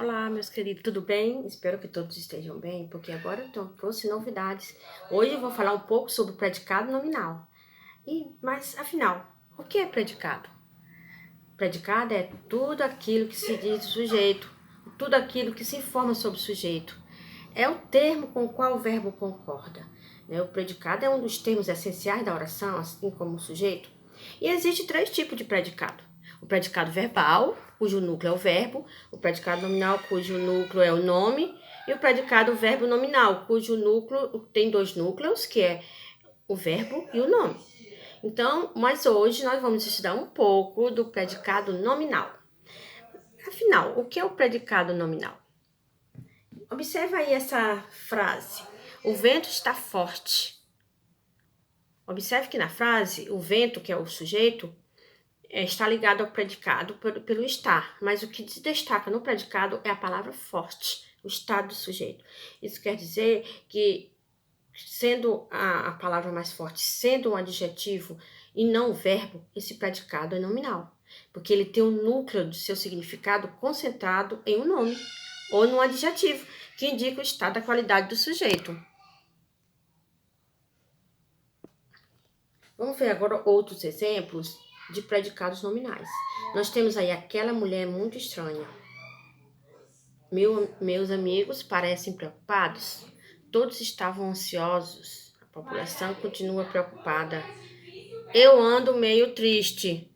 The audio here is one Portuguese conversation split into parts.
Olá, meus queridos, tudo bem? Espero que todos estejam bem, porque agora eu trouxe novidades. Hoje eu vou falar um pouco sobre o predicado nominal. Mas, afinal, o que é predicado? Predicado é tudo aquilo que se diz do sujeito, tudo aquilo que se informa sobre o sujeito. É o termo com o qual o verbo concorda. O predicado é um dos termos essenciais da oração, assim como o sujeito. E existe três tipos de predicado. O predicado verbal, cujo núcleo é o verbo, o predicado nominal, cujo núcleo é o nome, e o predicado verbo nominal, cujo núcleo tem dois núcleos, que é o verbo e o nome. Então, mas hoje nós vamos estudar um pouco do predicado nominal. Afinal, o que é o predicado nominal? Observa aí essa frase. O vento está forte. Observe que na frase, o vento, que é o sujeito, está ligado ao predicado pelo estar, mas o que se destaca no predicado é a palavra forte, o estado do sujeito. Isso quer dizer que, sendo a palavra mais forte, sendo um adjetivo e não um verbo, esse predicado é nominal, porque ele tem o núcleo do seu significado concentrado em um nome ou num adjetivo, que indica o estado da qualidade do sujeito. Vamos ver agora outros exemplos de predicados nominais. Nós temos aí aquela mulher muito estranha. Meus amigos parecem preocupados. Todos estavam ansiosos. A população continua preocupada. Eu ando meio triste.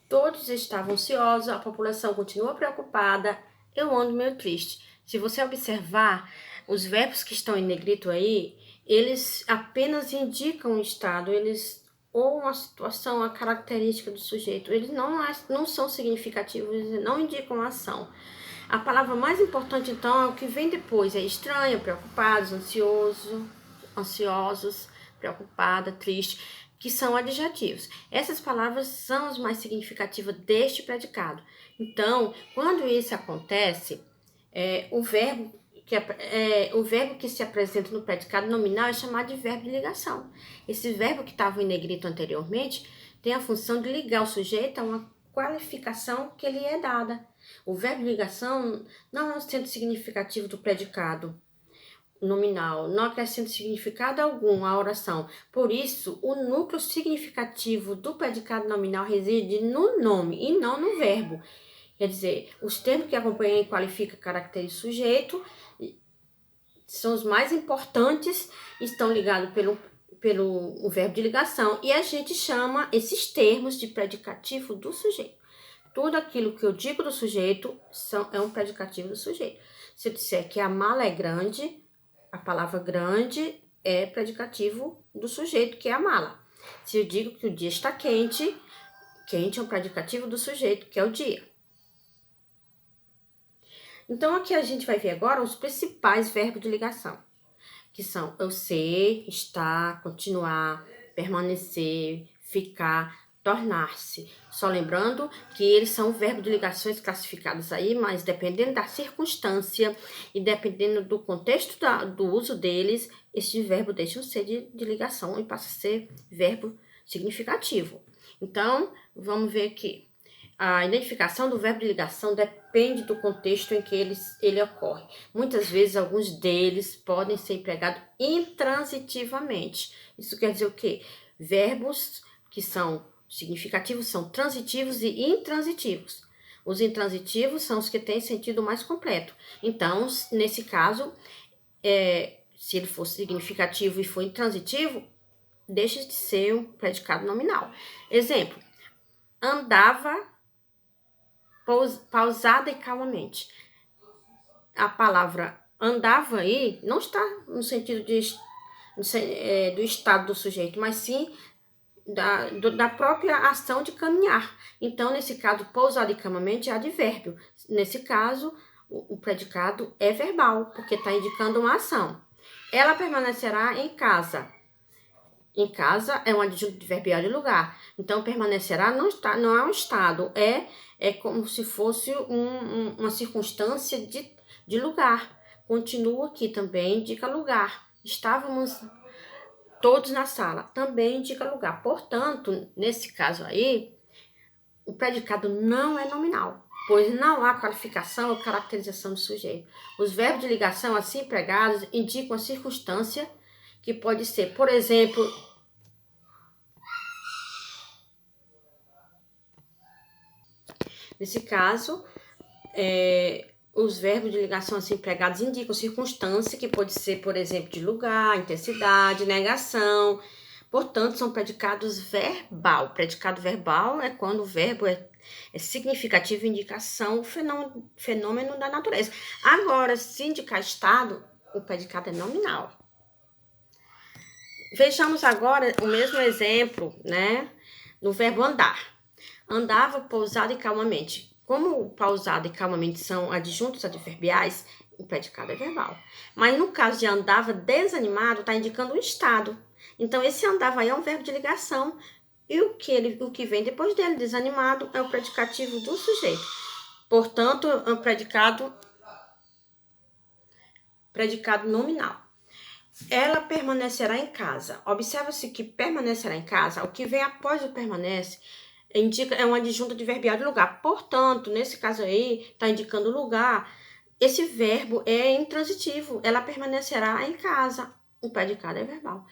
Todos estavam ansiosos. A população continua preocupada. Eu ando meio triste. Se você observar, os verbos que estão em negrito aí, eles apenas indicam o estado, ou uma situação, a característica do sujeito. Eles não são significativos, eles não indicam a ação. A palavra mais importante, então, é o que vem depois. É estranha, preocupados, ansiosos, preocupada, triste, que são adjetivos. Essas palavras são as mais significativas deste predicado. Então, quando isso acontece, o verbo que se apresenta no predicado nominal é chamado de verbo de ligação. Esse verbo que estava em negrito anteriormente tem a função de ligar o sujeito a uma qualificação que lhe é dada. O verbo de ligação não é o centro significativo do predicado nominal, não acrescenta significado algum à oração. Por isso, o núcleo significativo do predicado nominal reside no nome e não no verbo. Quer dizer, os termos que acompanham e qualificam caracteres do sujeito são os mais importantes, estão ligados pelo verbo de ligação, e a gente chama esses termos de predicativo do sujeito. Tudo aquilo que eu digo do sujeito é um predicativo do sujeito. Se eu disser que a mala é grande, a palavra grande é predicativo do sujeito, que é a mala. Se eu digo que o dia está quente, quente é um predicativo do sujeito, que é o dia. Então, aqui a gente vai ver agora os principais verbos de ligação, que são eu ser, estar, continuar, permanecer, ficar, tornar-se. Só lembrando que eles são verbos de ligações classificados aí, mas dependendo da circunstância e dependendo do contexto do uso deles, esses verbos deixam de ser de ligação e passam a ser verbo significativo. Então, vamos ver aqui. A identificação do verbo de ligação depende do contexto em que ele ocorre. Muitas vezes, alguns deles podem ser empregados intransitivamente. Isso quer dizer o quê? Verbos que são significativos são transitivos e intransitivos. Os intransitivos são os que têm sentido mais completo. Então, nesse caso, se ele for significativo e for intransitivo, deixa de ser um predicado nominal. Exemplo, andava pausada e calmamente. A palavra andava aí não está no sentido do estado do sujeito, mas sim da própria ação de caminhar. Então, nesse caso, pousada e calmamente é advérbio. Nesse caso, o predicado é verbal, porque está indicando uma ação. Ela permanecerá em casa. Em casa é um adjunto adverbial de lugar. Então, permanecerá não é um estado, é como se fosse uma circunstância de lugar. Continua aqui também indica lugar. Estávamos todos na sala, também indica lugar. Portanto, nesse caso aí, o predicado não é nominal, pois não há qualificação ou caracterização do sujeito. Os verbos de ligação assim empregados indicam a circunstância que pode ser, por exemplo, nesse caso, os verbos de ligação assim empregados indicam circunstância que pode ser, por exemplo, de lugar, intensidade, negação. Portanto, são predicados verbal. Predicado verbal é quando o verbo é significativa indicação, fenômeno da natureza. Agora, se indicar estado, o predicado é nominal. Vejamos agora o mesmo exemplo, né? No verbo andar. Andava pausado e calmamente. Como pausado e calmamente são adjuntos adverbiais, o predicado é verbal. Mas no caso de andava desanimado, está indicando um estado. Então, esse andava aí é um verbo de ligação. E o que vem depois dele, desanimado, é o predicativo do sujeito. Portanto, é um predicado nominal. Ela permanecerá em casa. Observa-se que permanecerá em casa, o que vem após o permanece, é um adjunto adverbial de lugar. Portanto, nesse caso aí, está indicando lugar. Esse verbo é intransitivo. Ela permanecerá em casa. O predicado é verbal.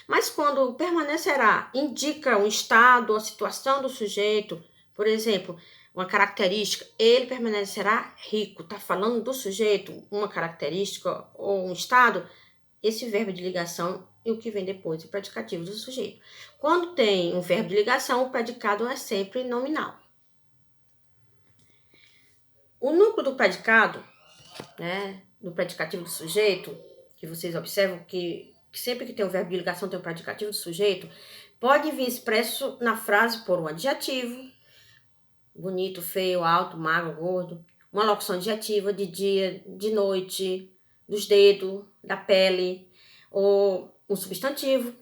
Mas quando permanecerá indica um estado ou situação do sujeito, por exemplo, uma característica, ele permanecerá rico. Está falando do sujeito, uma característica ou um estado, esse verbo de ligação e o que vem depois, o predicativo do sujeito. Quando tem um verbo de ligação, o predicado é sempre nominal. O núcleo do predicado, né, do predicativo do sujeito, que vocês observam que sempre que tem um verbo de ligação tem um predicativo do sujeito, pode vir expresso na frase por um adjetivo, bonito, feio, alto, magro, gordo, uma locução adjetiva de dia, de noite, dos dedos, da pele, ou um substantivo,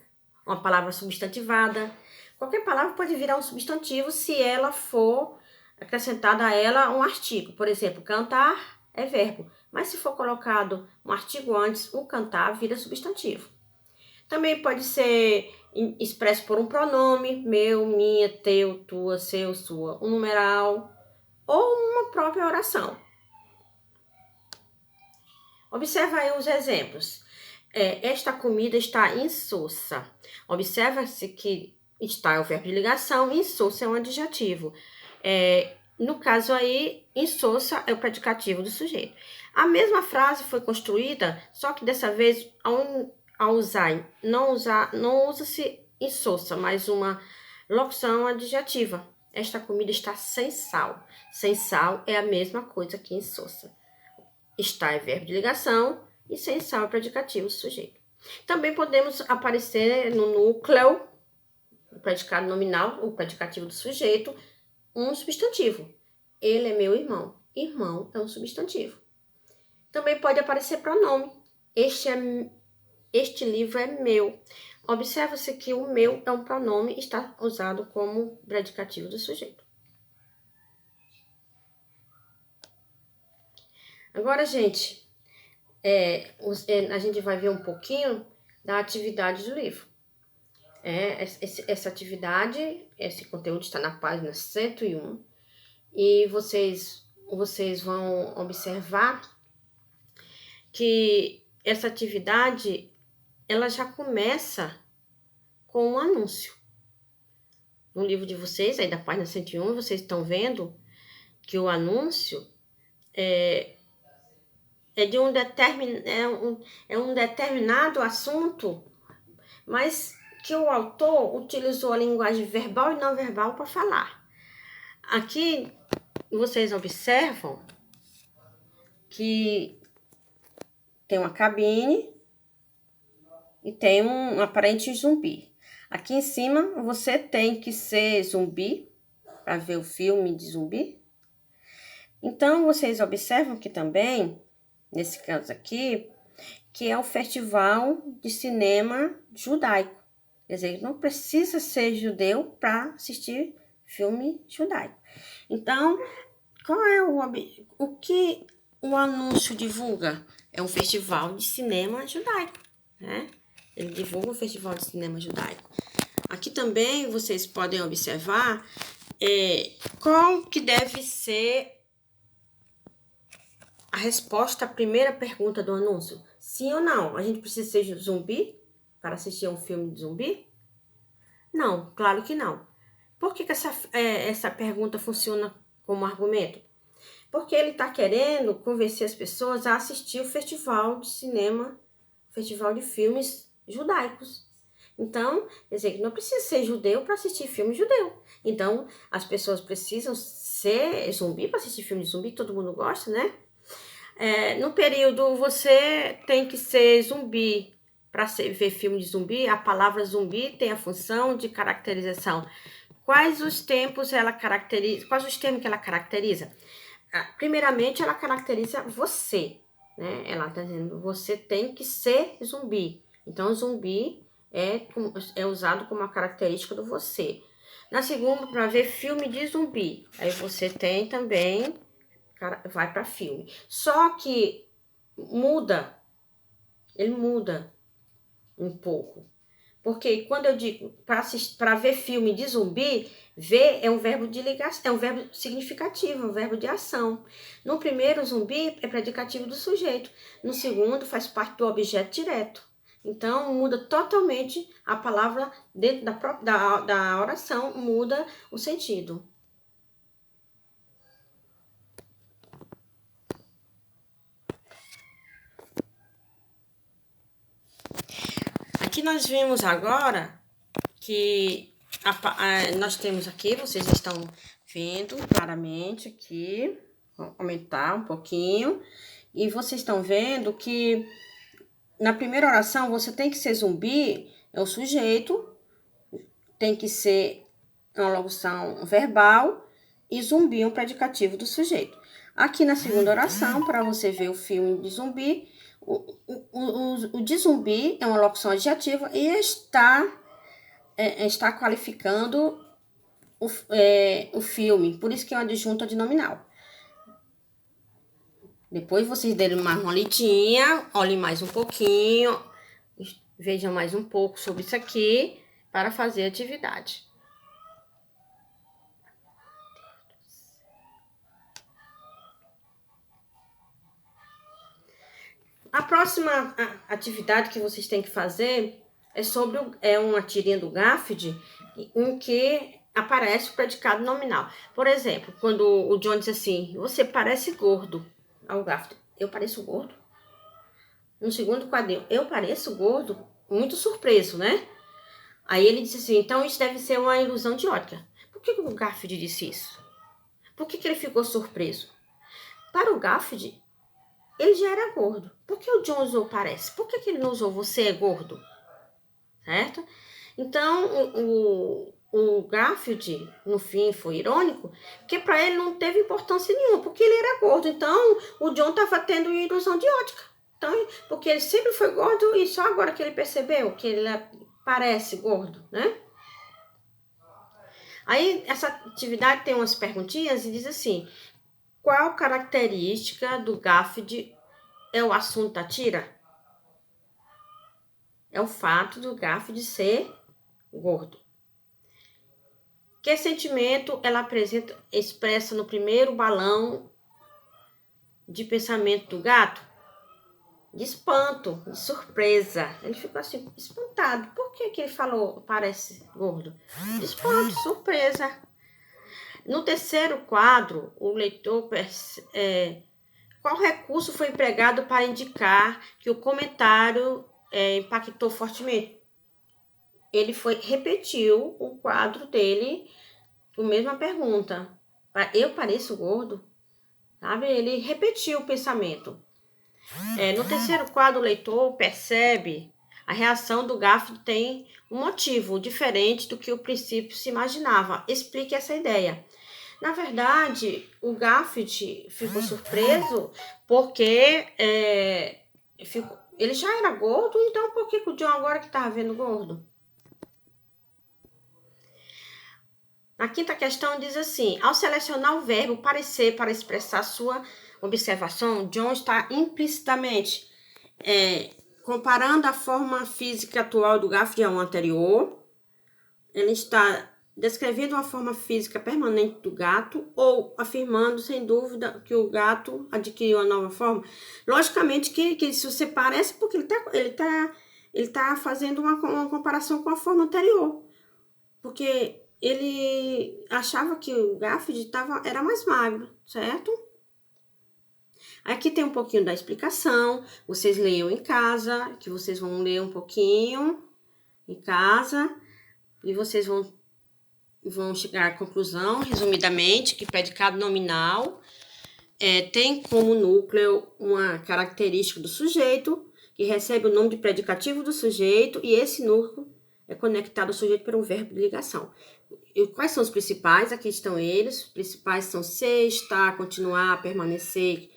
uma palavra substantivada. Qualquer palavra pode virar um substantivo se ela for acrescentada a ela um artigo. Por exemplo, cantar é verbo, mas se for colocado um artigo antes, o cantar vira substantivo. Também pode ser expresso por um pronome, meu, minha, teu, tua, seu, sua, um numeral ou uma própria oração. Observa aí os exemplos. Esta comida está insossa. Observa-se que está é o verbo de ligação, insossa é um adjetivo. No caso aí, insossa é o predicativo do sujeito. A mesma frase foi construída, só que dessa vez, ao usar, não usa-se insossa, mas uma locução adjetiva. Esta comida está sem sal. Sem sal é a mesma coisa que insossa. Está é verbo de ligação e sem sal é predicativo do sujeito. Também podemos aparecer no núcleo, o predicado nominal, o predicativo do sujeito, um substantivo. Ele é meu irmão. Irmão é um substantivo. Também pode aparecer pronome. Este livro é meu. Observa-se que o meu é um pronome e está usado como predicativo do sujeito. Agora, gente, a gente vai ver um pouquinho da atividade do livro. Essa atividade, esse conteúdo está na página 101 e vocês vão observar que essa atividade ela já começa com um anúncio. No livro de vocês, aí da página 101, vocês estão vendo que o anúncio é de um determinado assunto, mas que o autor utilizou a linguagem verbal e não verbal para falar. Aqui vocês observam que tem uma cabine e tem um aparente zumbi. Aqui em cima você tem que ser zumbi para ver o filme de zumbi. Então vocês observam que também, nesse caso aqui, que é o Festival de Cinema Judaico. Quer dizer, não precisa ser judeu para assistir filme judaico. Então, qual é o que o anúncio divulga? É um festival de cinema judaico, né? Ele divulga o festival de cinema judaico. Aqui também vocês podem observar qual que deve ser a resposta à primeira pergunta do anúncio? Sim ou não? A gente precisa ser zumbi para assistir a um filme de zumbi? Não, claro que não. Por que essa pergunta funciona como argumento? Porque ele está querendo convencer as pessoas a assistir o festival de cinema, festival de filmes judaicos. Então, quer dizer, que não precisa ser judeu para assistir filme judeu. Então, as pessoas precisam ser zumbi para assistir filme de zumbi, que todo mundo gosta, né? No período, você tem que ser zumbi para ver filme de zumbi. A palavra zumbi tem a função de caracterização. Quais os tempos ela caracteriza? Quais os termos que ela caracteriza? Primeiramente, ela caracteriza você, né? Ela está dizendo, você tem que ser zumbi. Então, zumbi é usado como uma característica do você. Na segunda, para ver filme de zumbi. Aí você tem também, vai para filme. Só que ele muda um pouco. Porque quando eu digo para ver filme de zumbi, ver é um verbo de ligação, é um verbo significativo, um verbo de ação. No primeiro, zumbi é predicativo do sujeito. No segundo, faz parte do objeto direto. Então, muda totalmente a palavra dentro da oração, muda o sentido. Aqui nós vimos agora que nós temos aqui, vocês estão vendo claramente aqui, vou aumentar um pouquinho, e vocês estão vendo que na primeira oração você tem que ser zumbi, é o sujeito, tem que ser uma locução verbal, e zumbi é um predicativo do sujeito. Aqui na segunda oração, para você ver o filme de zumbi, o de zumbi é uma locução adjetiva e está qualificando o filme, por isso que é uma adjunta de nominal. Depois vocês derem mais uma lidinha, olhem mais um pouquinho, vejam mais um pouco sobre isso aqui para fazer a atividade. A próxima atividade que vocês têm que fazer é sobre uma tirinha do Garfield, em que aparece o predicado nominal. Por exemplo, quando o John diz assim, você parece gordo, ao Garfield, eu pareço gordo? No segundo quadrinho, eu pareço gordo? Muito surpreso, né? Aí ele disse assim, então isso deve ser uma ilusão de ótica. Por que o Garfield disse isso? Por que ele ficou surpreso? Para o Garfield, ele já era gordo. Por que o John usou parece? Por que ele não usou você é gordo? Certo? Então, o Garfield, no fim, foi irônico, porque para ele não teve importância nenhuma, porque ele era gordo. Então, o John estava tendo ilusão de ótica. Então, porque ele sempre foi gordo e só agora que ele percebeu que ele parece gordo, né? Aí, essa atividade tem umas perguntinhas e diz assim, qual característica do Garfield é o assunto da tira? É o fato do Garfield ser gordo. Que sentimento ela apresenta, expressa no primeiro balão de pensamento do gato? De espanto, de surpresa. Ele ficou assim, espantado. Por que ele falou, parece gordo? De espanto, surpresa. No terceiro quadro, o leitor qual recurso foi empregado para indicar que o comentário impactou fortemente? Ele repetiu o quadro dele, a mesma pergunta. Eu pareço gordo? Sabe? Ele repetiu o pensamento. No terceiro quadro, o leitor percebe a reação do Garfield tem um motivo diferente do que o princípio se imaginava. Explique essa ideia. Na verdade, o Garfield ficou surpreso porque ele já era gordo, então por que o John agora que estava vendo gordo? Na quinta questão diz assim, ao selecionar o verbo parecer para expressar sua observação, John está implicitamente comparando a forma física atual do Garfield ao anterior. Ele está descrevendo uma forma física permanente do gato ou afirmando, sem dúvida, que o gato adquiriu uma nova forma. Logicamente que se você parece, porque ele tá fazendo uma comparação com a forma anterior. Porque ele achava que o Garfield era mais magro, certo? Aqui tem um pouquinho da explicação. Vocês leiam em casa, que vocês vão ler um pouquinho em casa. E vocês vão chegar à conclusão, resumidamente, que predicado nominal tem como núcleo uma característica do sujeito, que recebe o nome de predicativo do sujeito, e esse núcleo é conectado ao sujeito por um verbo de ligação. E quais são os principais? Aqui estão eles. Os principais são ser, estar, continuar, permanecer,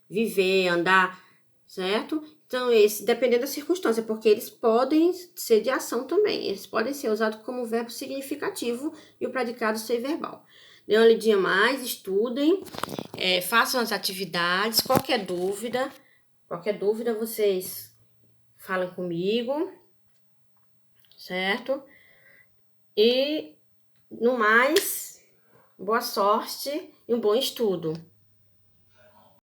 viver, andar, certo? Então, dependendo da circunstância, porque eles podem ser de ação também. Eles podem ser usados como verbo significativo e o predicado ser verbal. Dê uma lidinha mais, estudem, façam as atividades. Qualquer dúvida vocês falam comigo, certo? E, no mais, boa sorte e um bom estudo.